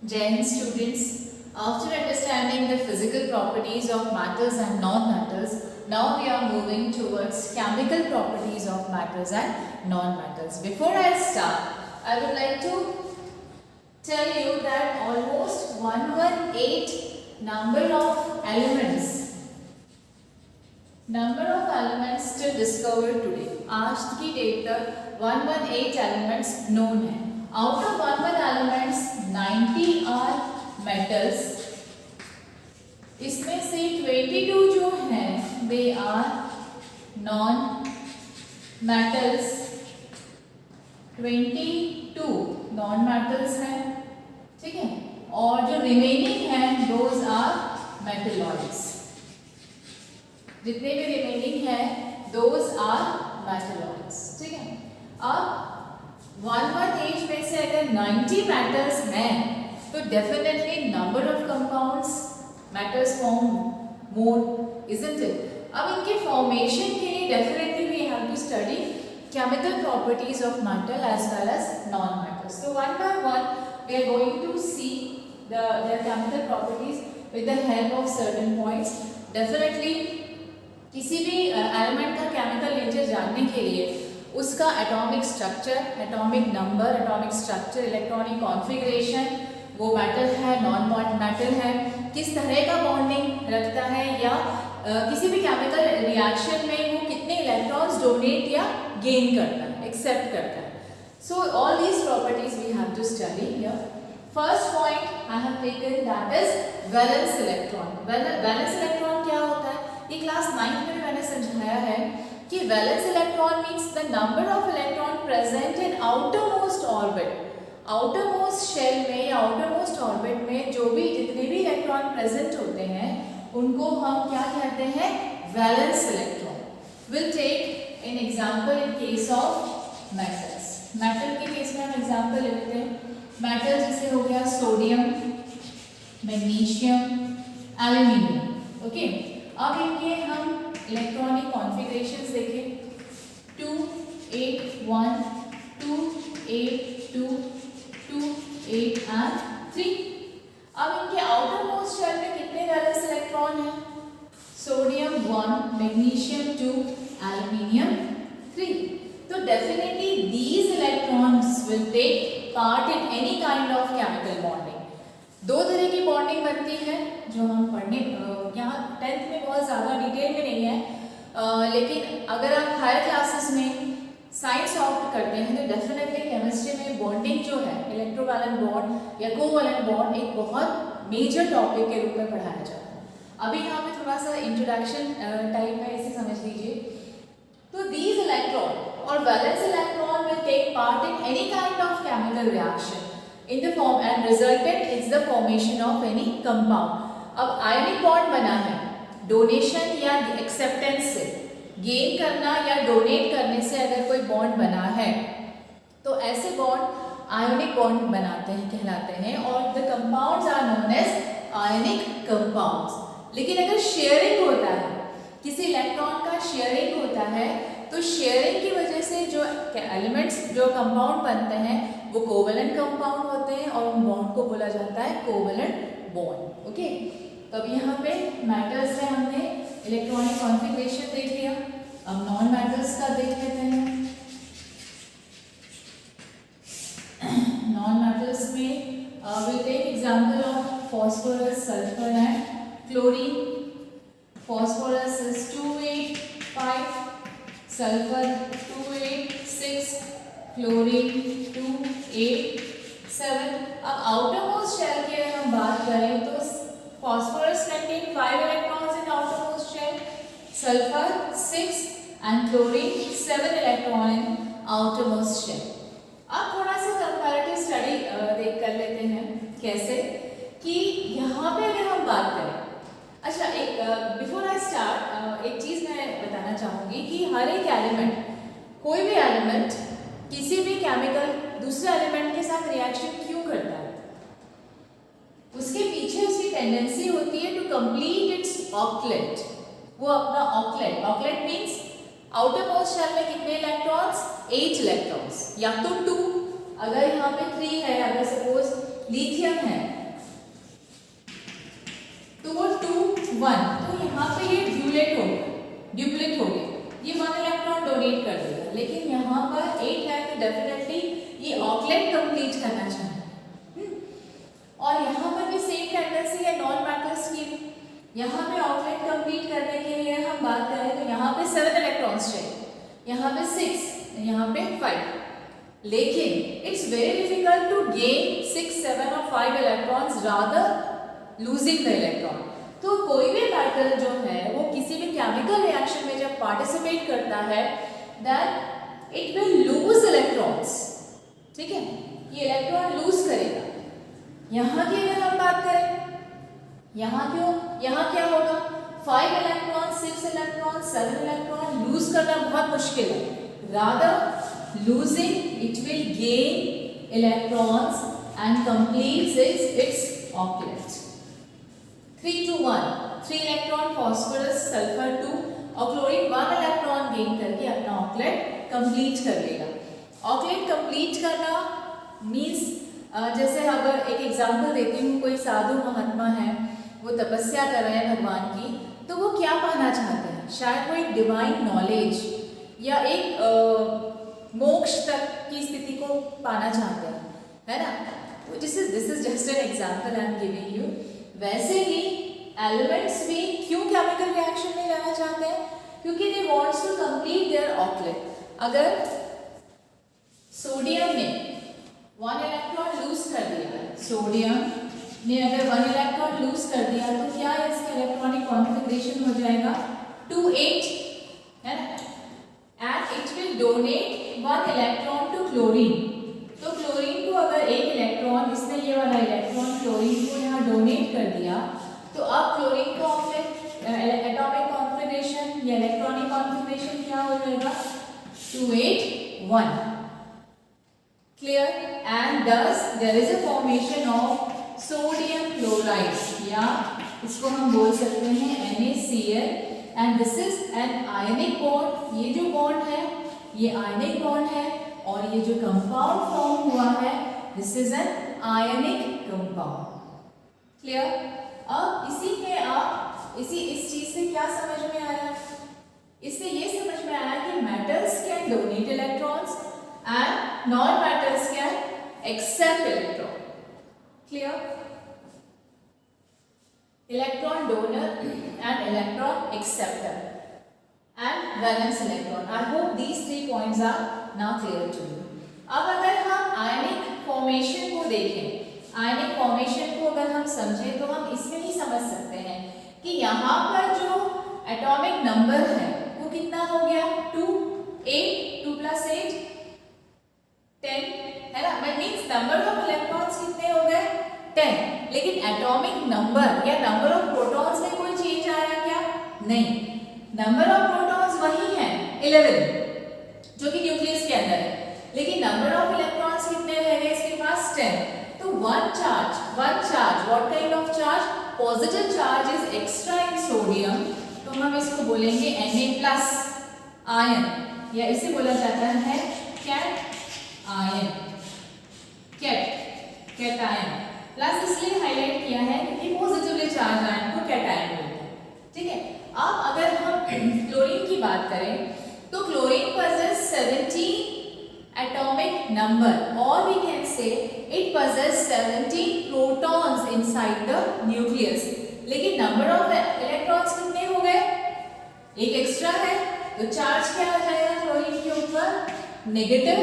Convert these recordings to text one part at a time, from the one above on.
Jain students, after understanding the physical properties of matters and non-matters, now we are moving towards chemical properties of matters and non-matters. Before I start, I would like to tell you that almost 118 number of elements to discover today. आज की date तक 118 elements known है. Out of 118 elements 90 are metals. इसमें से 22 जो हैं they are non metals. 22 non metals हैं, ठीक है, और जो रिमेनिंग हैं those are metalloids. जितने भी रिमेनिंग है those are metalloids, ठीक है. अब 118 में से अगर 90 metals हैं तो definitely number of compounds metals form more, isn't it? अब इनके formation के लिए definitely we have to study chemical properties of metal as well as non-metals. So one by one we are going to see their chemical properties with the help of certain points. Definitely किसी भी element का chemical nature जानने के लिए उसका atomic structure, atomic number, atomic structure, electronic configuration, वो metal है non metal है, किस तरह का बॉन्डिंग रखता है, या किसी भी केमिकल रिएक्शन में वो कितने इलेक्ट्रॉन्स डोनेट या गेन करता है, एक्सेप्ट करता है. So all these properties we have to study here. First point I have taken that is valence electron. Valence electron क्या होता है? ये क्लास 9 में मैंने समझाया है कि valence electron means the number of electron present in outermost orbit. Outermost shell में या आउटरमोस्ट ऑर्बिट में जो भी जितने भी इलेक्ट्रॉन प्रेजेंट होते हैं उनको हम क्या कहते हैं? Valence electron. Will take in example in case of metals. Metal के केस में हम एग्जांपल ले लेते हैं. मेटल जैसे हो गया सोडियम, मैग्नीशियम, एल्यूमिनियम. ओके, अब इनके हम इलेक्ट्रॉनिक कॉन्फ़िगरेशंस देखें. 2 8 1 2 8 2 2 8 एंड 3. अब इनके आउटर मोस्ट शेल में कितने वैलेंस इलेक्ट्रॉन हैं? Sodium 1, magnesium 2, aluminium 3. तो definitely these electrons will take part in any kind of chemical bonding. दो तरह की बॉन्डिंग बनती है जो हम पढ़ने यहाँ 10th में बहुत ज़्यादा डिटेल में नहीं है, लेकिन अगर आप हायर क्लासेस में साइंस ऑप्ट करते हैं तो डेफिनेटली केमिस्ट्री में बॉन्डिंग जो है, इलेक्ट्रोवैलेंट बॉन्ड या कोवैलेंट बॉन्ड, एक बहुत मेजर टॉपिक के रूप में पढ़ाया जाता है. अभी यहाँ पे थोड़ा सा इंट्रोडक्शन टाइप है, इसे समझ लीजिए. तो दीज इलेक्ट्रॉन और valence electron will take part in any kind of chemical reaction in the form and resultant is the formation of any compound. अब आयनिक बॉन्ड बना है डोनेशन या एक्सेप्टेंस से, गेन करना या डोनेट करने से अगर कोई बॉन्ड बना है तो ऐसे बॉन्ड आयनिक बॉन्ड बनाते हैं, कहलाते हैं, और the compounds are known as ionic compounds. लेकिन अगर शेयरिंग होता है, किसी इलेक्ट्रॉन का शेयरिंग होता है, तो शेयरिंग की वजह से जो एलिमेंट्स, जो कंपाउंड बनते हैं वो कोवेलेंट कंपाउंड होते हैं और उन बॉन्ड को बोला जाता है कोवेलेंट बॉन्ड. ओके, तो अब यहाँ पे मेटल्स में हमने इलेक्ट्रॉनिक कॉन्फ़िगरेशन देख लिया. अब नॉन मेटल्स का देख लेते हैं. नॉन मेटल्स में will take example of phosphorus, sulphur and chlorine. Phosphorus is 285, sulfur 286, chlorine 287. अब outermost shell की अगर हम बात करें तो phosphorus contain 5 electrons in outermost shell, sulfur 6 and chlorine 7 electron in outermost shell. अब थोड़ा सा comparative study देख कर लेते हैं. कैसे कि यहाँ पे अगर हम बात करें, अच्छा एक बिफोर आई स्टार्ट एक चीज़ मैं बताना चाहूँगी कि हर एक एलिमेंट, कोई भी एलिमेंट किसी भी केमिकल दूसरे एलिमेंट के साथ रिएक्शन क्यों करता है, उसके पीछे उसकी टेंडेंसी होती है टू कंप्लीट इट्स ऑक्लेट. वो अपना ऑक्लेट मीन्स आउटर मोस्ट शेल में कितने इलेक्ट्रॉन्स? 8 इलेक्ट्रॉन्स, या तो 2, अगर यहाँ पे 3 है, अगर सपोज लिथियम है यहाँ पे 6, यहाँ पे 5, लेकिन it's very difficult to gain 6, 7 और 5 electrons rather losing the electron. तो कोई भी मेटल जो है वो किसी भी केमिकल रिएक्शन में जब पार्टिसिपेट करता है then it will lose electrons, ठीक है, ये इलेक्ट्रॉन लूज करेगा। यहाँ की अगर हम बात करें, यहाँ क्या होगा, 5 इलेक्ट्रॉन, 6 इलेक्ट्रॉन, 7 इलेक्ट्रॉन लूज करना बहुत मुश्किल है। Rather losing it will gain electrons and completes it's octet. 3 to 1, 3 electron phosphorus, sulphur 2 और क्लोरीन 1 इलेक्ट्रॉन गेन करके अपना ऑक्टेट कंप्लीट कर लेगा। ऑक्टेट कंप्लीट करना मीन्स जैसे अगर एक एग्जांपल देती हूँ, कोई साधु महात्मा है, वो तपस्या कर रहे हैं भगवान की, तो वो क्या पाना चाहते हैं, शायद वो एक डिवाइन नॉलेज या एक मोक्ष तक की स्थिति को पाना चाहते हैं, है ना। This is just an example I am giving you. वैसे ही एलिमेंट्स भी क्यों केमिकल रिएक्शन में जाना चाहते हैं, क्योंकि they wants to complete their octet. अगर सोडियम ने 1 इलेक्ट्रॉन लूज कर दिया, सोडियम ने अगर 1 इलेक्ट्रॉन लूज कर दिया तो क्या इसका इलेक्ट्रॉनिक कॉन्फ़िगरेशन हो जाएगा 2,8, है ना, and it will donate 1 electron to chlorine. तो क्लोरीन को अगर 1 इलेक्ट्रॉन, इसने ये वाला इलेक्ट्रॉन क्लोरीन को यहाँ डोनेट कर दिया, तो अब क्लोरीन का एटॉमिक कॉन्फ़िगरेशन या इलेक्ट्रॉनिक कॉन्फ़िगरेशन क्या हो जाएगा 2,8,1, clear, and thus there is a formation of sodium chloride, या इसको हम बोल सकते हैं NaCl, and this is an ionic bond। ये जो बॉन्ड है ये आयनिक बॉन्ड है, और ये जो कंपाउंड फॉर्म हुआ है this is an ionic compound. Clear. अब इसी में आप इस चीज से क्या समझ में आया, इससे ये समझ में आया कि metals can donate electrons and non-metals can accept electron. Clear? Electron donor and electron acceptor and valence electron. I hope these 3 points are now clear to you. अब अगर हम आयनिक फॉर्मेशन को देखें, आयनिक फॉर्मेशन को अगर हम समझें तो हम इसमें ही समझ सकते हैं कि यहाँ पर जो एटॉमिक नंबर है वो कितना हो गया 2, 8, 2 + 8 10, है ना। That means number of electrons कितने हो गए 10, लेकिन एटॉमिक नंबर या नंबर ऑफ प्रोटॉन्स में कोई चेंज आया क्या, नहीं। नंबर ऑफ प्रोटॉन्स वही है 11 जो कि न्यूक्लियस के अंदर है, लेकिन नंबर ऑफ इलेक्ट्रॉन्स कितने रह गए इसके पास 10। तो one charge what kind of charge, positive charge is extra in sodium, तो हम इसको बोलेंगे Na+ आयन, या इसे बोला जाता है कैट आयन, कैटायन। प्लस इसलिए हाईलाइट किया है क्योंकि पॉजिटिवली चार्ज आयन को कैटायन बोलते हैं, ठीक है। अब अगर हम क्लोरीन की बात करें तो chlorine possess 17 atomic number, or we can say it possess 17 protons inside the nucleus, लेकिन नंबर ऑफ इलेक्ट्रॉन्स कितने हो गए, एक एक्स्ट्रा है, तो चार्ज क्या आ जाएगा क्लोरीन के ऊपर नेगेटिव,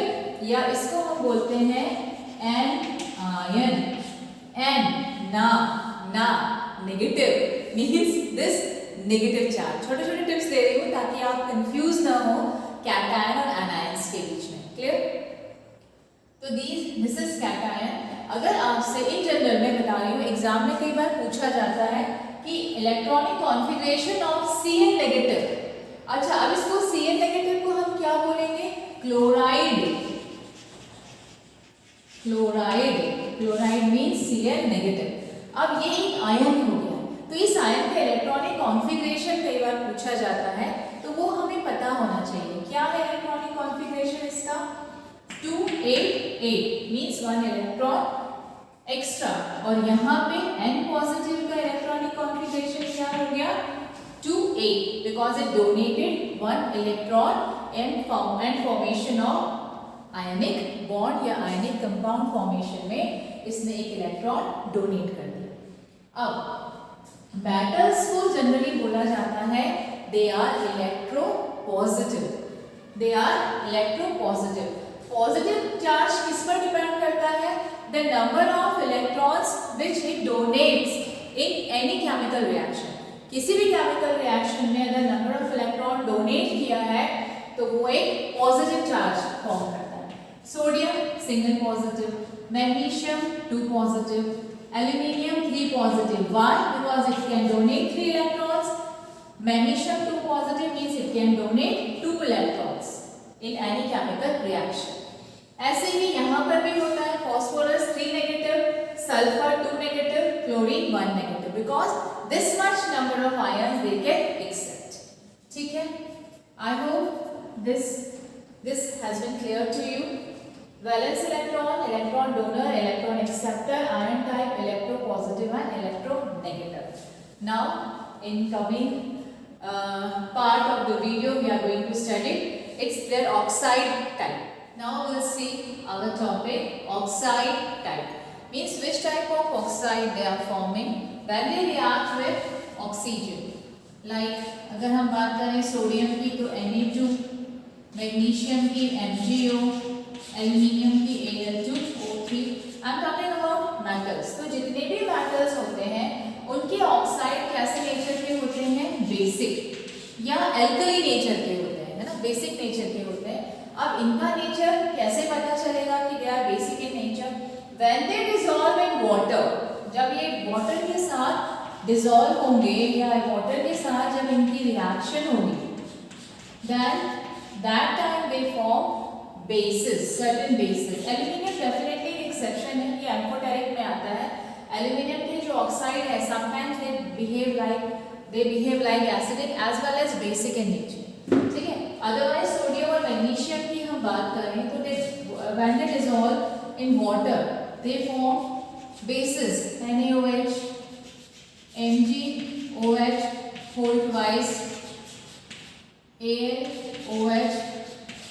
या इसको हम बोलते हैं एन आयन, ना negative means this negative charge. छोटे छोटे टिप्स दे रही हूँ ताकि आप कंफ्यूज ना हो कैटायन और एनायंस के बीच में। क्लियर। तो दिस इज कैटायन। अगर आपसे इन जनरल में बता रही हूँ, एग्जाम में कई बार पूछा जाता है कि electronic configuration of Cl negative. अच्छा, अब इसको Cl नेगेटिव को हम क्या बोलेंगे, क्लोराइड मीन्स Cl नेगेटिव। अब ये एक आयन हो गया, तो इस आयन का इलेक्ट्रॉनिक कॉन्फ़िगरेशन कई बार पूछा जाता है, तो वो हमें पता होना चाहिए। क्या है इलेक्ट्रॉनिक कॉन्फ़िगरेशन इसका 288 मीन्स 1 इलेक्ट्रॉन एक्स्ट्रा, और यहाँ पे N पॉजिटिव का इलेक्ट्रॉनिक कॉन्फ़िगरेशन क्या हो गया 28 because it donated 1 electron and formation of ionic bond या आयनिक कंपाउंड फॉर्मेशन में इसने एक इलेक्ट्रॉन डोनेट कर दिया। अब मेटल्स को जनरली बोला जाता है they are electropositive, they are electropositive. Positive charge किस पर डिपेंड करता है? The number of electrons which it donates in any chemical reaction. किसी भी केमिकल रिएक्शन में अगर नंबर ऑफ इलेक्ट्रॉन डोनेट किया है तो वो एक पॉजिटिव चार्ज फॉर्म करता है। Sodium single positive, magnesium 2 positive, aluminium 3 positive. Why? Because it can donate 3 electrons. Magnesium 2 positive means it can donate 2 electrons in any chemical reaction. ऐसे ही यहाँ पर भी होता है, phosphorus 3 negative, sulfur 2 negative, chlorine 1 negative, because this much number of ions they can accept. ठीक है? I hope this has been clear to you. Valence electron, electron donor, electron acceptor, ion type, electropositive and electronegative. Now in coming part of the video we are going to study it's their oxide type. Now we'll see our topic oxide type. Means which type of oxide they are forming when they react with oxygen. Like अगर हम बात करें sodium की तो Na2, magnesium की MgO, aluminium की Al2O3. I am talking about metals. तो जितने भी मेटल्स होते हैं उनके ऑक्साइड कैसे नेचर के होते हैं? बेसिक या एल्कली नेचर के होते हैं, है ना, बेसिक नेचर के होते हैं. अब इनका नेचर कैसे पता चलेगा कि they are basic in nature? When they dissolve in water. जब ये वाटर के साथ डिसॉल्व होंगे या वाटर के साथ जब इनकी रिएक्शन होगी, then that time they form bases, certain bases. Aluminium definitely एक एक्सेप्शन है, ये एम्फोटेरिक में आता है. एल्यूमिनियम के जो ऑक्साइड है sometimes they behave like acidic as well as basic in nature. ठीक है. अदरवाइज सोडियम और मैग्नीशियम की हम बात करें तो when they dissolve in water they form basis NaOH, MgOH whole twice, AlOH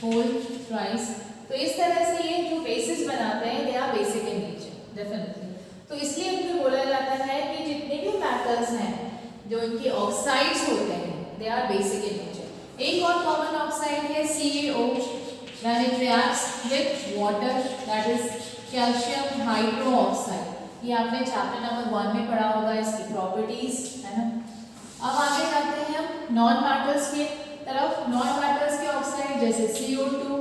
whole twice. तो इस तरह से ये जो बेसिस बनाते हैं they are basic in nature definitely. तो इसलिए उनको बोला जाता है कि जितने भी मेटल्स हैं जो इनके ऑक्साइड्स होते हैं they are basic in nature. एक और कॉमन ऑक्साइड है CaO. When it reacts with water that is calcium hydroxide. ये आपने चैप्टर नंबर 1 में पढ़ा होगा इसकी प्रॉपर्टीज, है ना. अब आगे जाते हैं हम नॉन मेटल्स के तरफ. नॉन मेटल्स के ऑक्साइड जैसे CO2,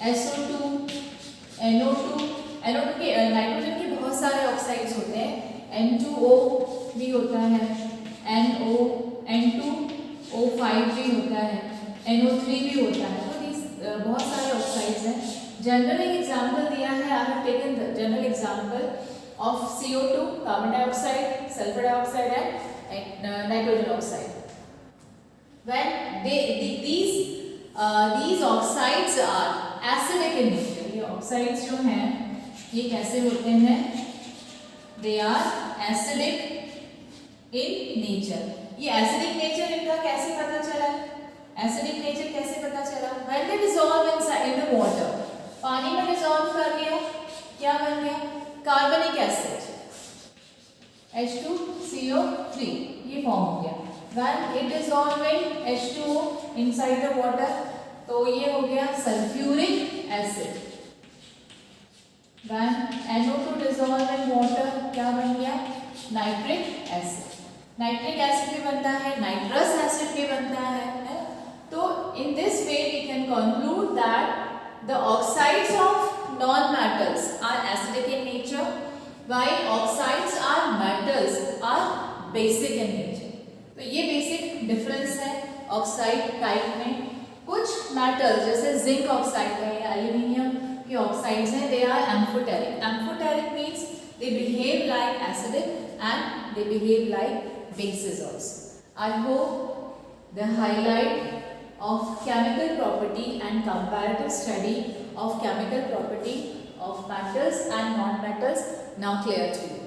SO2, NO2. NO2 के नाइट्रोजन के बहुत सारे ऑक्साइड्स होते हैं. N2O भी होता है, NO, N2O5 भी होता है, NO3 भी होता है. तो बहुत सारे ऑक्साइड्स हैं. जनरल एक एग्जांपल दिया है. I have taken the general example of CO2, carbon dioxide, sulphur dioxide and nitrogen oxide. When these oxides are acidic in nature. ये ऑक्साइड्स जो हैं ये कैसे होते हैं? They are acidic in nature. ये एसिडिक नेचर इनका कैसे पता चला? एसिडिक नेचर कैसे पता चला? When they dissolve in the water. पानी में डिसॉल्व कर लिया, क्या बन गया? कार्बनिक एसिड H2CO3 ये फॉर्म हो गया. When it dissolve in H2O inside the water तो ये हो गया sulphuric acid. When NO2 dissolve in water क्या बन गया? Nitric acid. नाइट्रिक एसिड भी बनता है, नाइट्रस एसिड भी बनता है. तो in this way we can conclude that the oxides of non-metals are acidic in nature, while oxides are metals are basic in nature. तो ये basic difference है ऑक्साइड टाइप में. कुछ metals जैसे जिंक ऑक्साइड है या एल्यूमिनियम के oxides हैं they are amphoteric. Amphoteric means they behave like acidic and they behave like bases also. I hope the highlight of chemical property and comparative study of chemical property of metals and non-metals now clear to you.